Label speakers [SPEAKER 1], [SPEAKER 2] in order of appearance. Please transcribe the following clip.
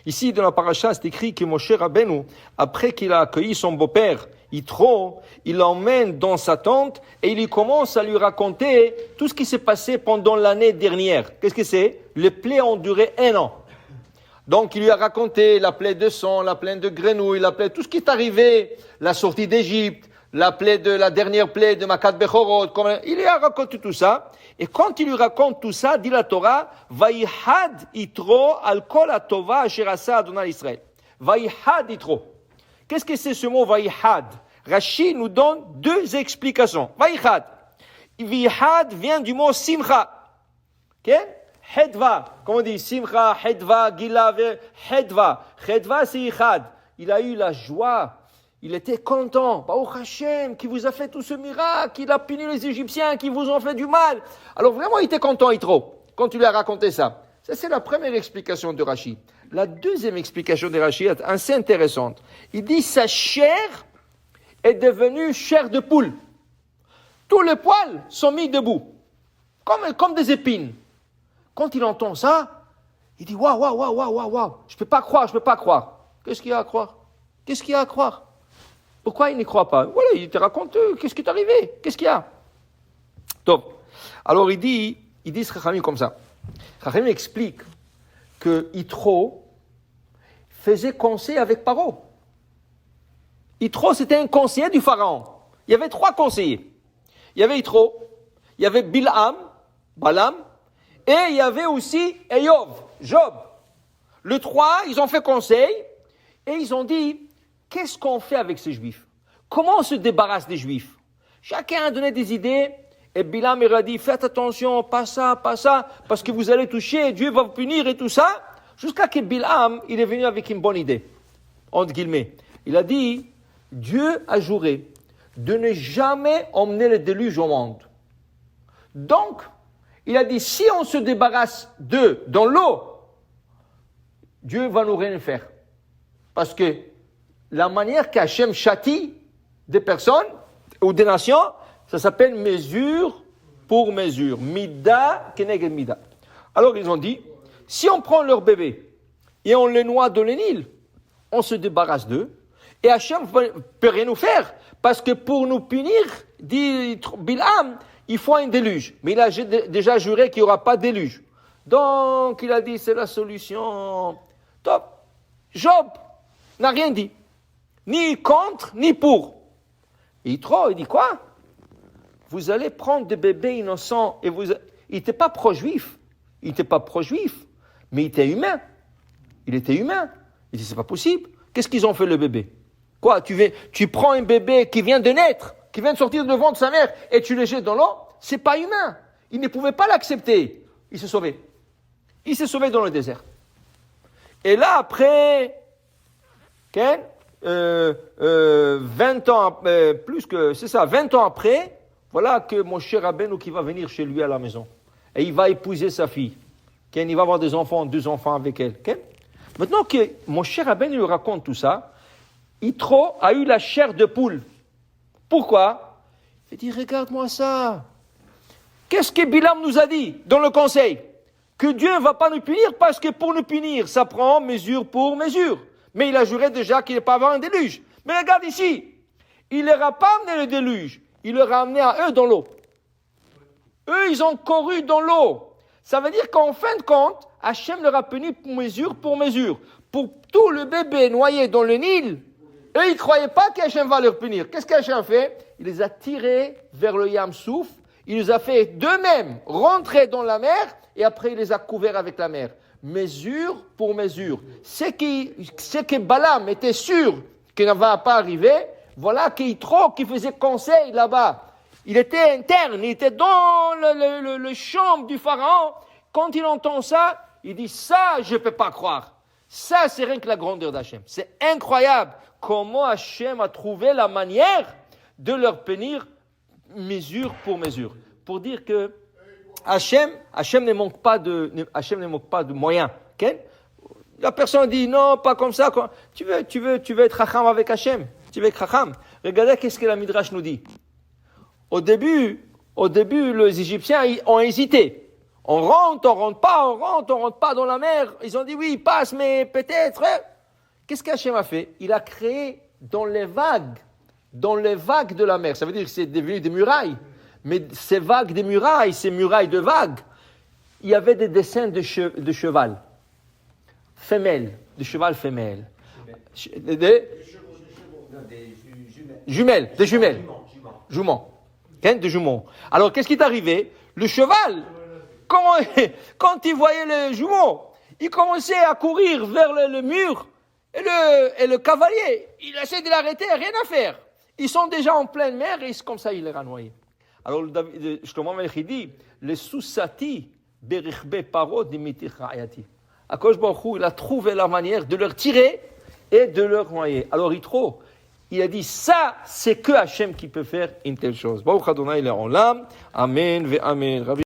[SPEAKER 1] Ici, dans la paracha, c'est écrit que Moshe Rabbeinu, après qu'il a accueilli son beau-père, Yitro, il l'emmène dans sa tente et il commence à lui raconter tout ce qui s'est passé pendant l'année dernière. Qu'est-ce que c'est? Les plaies ont duré 1 an. Donc, il lui a raconté la plaie de sang, la plaie de grenouille, la plaie, tout ce qui est arrivé, la sortie d'Égypte, la dernière plaie de Makat Bechorot. Il lui a raconté tout ça. Et quand il lui raconte tout ça, dit la Torah, Vaïhad Yitro al kol atova asher asa Adonai Israël. Vaïhad Yitro. Qu'est-ce que c'est ce mot Vaïhad? Rashi nous donne 2 explications. Vaïhad. Vaïhad vient du mot Simcha. Ok? Hedva. Comment on dit? Simcha, Hedva, Gila, Hedva. Hedva, c'est Ihad. Il a eu la joie. Il était content. Baruch Hashem, qui vous a fait tout ce miracle, il a puni les Égyptiens, qui vous ont fait du mal. Alors vraiment, il était content, Yitro, quand tu lui as raconté ça. Ça, c'est la première explication de Rashi. La deuxième explication de Rashi est assez intéressante. Il dit, sa chair est devenue chair de poule. Tous les poils sont mis debout, comme des épines. Quand il entend ça, il dit, waouh, je peux pas croire. Qu'est-ce qu'il y a à croire? Pourquoi il n'y croit pas? Voilà, il te raconte qu'est-ce qui est arrivé, qu'est-ce qu'il y a. Top. Alors il dit ce Chachamim comme ça. Chachamim explique que Yitro faisait conseil avec Paro. Yitro, c'était un conseiller du pharaon. Il y avait 3 conseillers. Il y avait Yitro, il y avait Balaam, et il y avait aussi Job. Les 3, ils ont fait conseil, et ils ont dit, qu'est-ce qu'on fait avec ces Juifs? Comment on se débarrasse des Juifs? Chacun a donné des idées. Et Bilam il a dit, faites attention, pas ça, parce que vous allez toucher, Dieu va vous punir et tout ça. Jusqu'à que Bilam, il est venu avec une bonne idée. Entre guillemets. Il a dit, Dieu a juré de ne jamais emmener le déluge au monde. Donc, il a dit, si on se débarrasse d'eux dans l'eau, Dieu va nous rien faire. Parce que la manière qu'Hachem châtie des personnes ou des nations, ça s'appelle mesure pour mesure. Mida keneged mida. Alors ils ont dit, si on prend leur bébé et on les noie dans le Nil, on se débarrasse d'eux et Hachem ne peut rien nous faire. Parce que pour nous punir, dit Bilam, il faut un déluge. Mais il a déjà juré qu'il n'y aura pas de déluge. Donc il a dit, c'est la solution. Top. Job n'a rien dit. Ni contre, ni pour. Et Yitro, il dit quoi? Vous allez prendre des bébés innocents et il n'était pas pro-juif, mais il était humain. Il dit, c'est pas possible. Qu'est-ce qu'ils ont fait le bébé? Quoi, tu prends un bébé qui vient de naître, qui vient de sortir de ventre de sa mère et tu le jettes dans l'eau? C'est pas humain. Il ne pouvait pas l'accepter. Il s'est sauvé. Il s'est sauvé dans le désert. Et là, après, 20 ans, 20 ans après, voilà que mon cher Rabbeinu qui va venir chez lui à la maison. Et il va épouser sa fille. Il va avoir 2 enfants avec elle. Maintenant que mon cher Rabbeinu lui raconte tout ça, Yitro a eu la chair de poule. Pourquoi? Il dit, regarde-moi ça. Qu'est-ce que Bilam nous a dit dans le conseil? Que Dieu ne va pas nous punir parce que pour nous punir, ça prend mesure pour mesure. Mais il a juré déjà qu'il ne va pas avoir un déluge. Mais regarde ici, il ne leur a pas amené le déluge, il leur a amené à eux dans l'eau. Eux, ils ont couru dans l'eau. Ça veut dire qu'en fin de compte, Hachem leur a puni mesure pour mesure. Pour tout le bébé noyé dans le Nil, eux, ils ne croyaient pas qu'Hachem va leur punir. Qu'est-ce qu'Hachem a fait? Il les a tirés vers le Yam Souf, il les a fait d'eux-mêmes rentrer dans la mer, et après il les a couverts avec la mer. Mesure pour mesure. Ce que Balaam était sûr qu'il ne va pas arriver, voilà qu'Yitro qui faisait conseil là-bas. Il était interne, il était dans le chambre du pharaon. Quand il entend ça, il dit, ça, je ne peux pas croire. Ça, c'est rien que la grandeur d'Hachem. C'est incroyable comment Hachem a trouvé la manière de leur punir mesure pour mesure. Pour dire que Hachem ne manque pas de moyens. Okay? La personne dit non, pas comme ça. Tu veux être Chacham avec Hachem. Tu veux être Chacham. Regardez qu'est-ce que la Midrash nous dit. Au début, les Égyptiens ont hésité. On rentre pas dans la mer. Ils ont dit oui, il passe, mais peut-être. Qu'est-ce qu'Hachem a fait? Il a créé dans les vagues de la mer. Ça veut dire que c'est devenu des murailles. Mais ces vagues des murailles, ces murailles de vagues, il y avait des dessins de cheval femelle, de cheval femelle. Jumelles, des jumelles. Juments. Des jumeaux. Alors, qu'est-ce qui est arrivé? Le cheval, quand il voyait le jumeau, il commençait à courir vers le mur et le cavalier, il essaie de l'arrêter, rien à faire. Ils sont déjà en pleine mer et comme ça, il les a noyés. Alors, Shlomo Melech dit, le sousati berichbe parod dimitir ra'ayati. Akadosh Baruch Hu, il a trouvé la manière de leur tirer et de leur noyer. Alors, il a dit, ça, c'est que Hachem qui peut faire une telle chose. Baruch Adonai l'Olam. Amen ve Amen.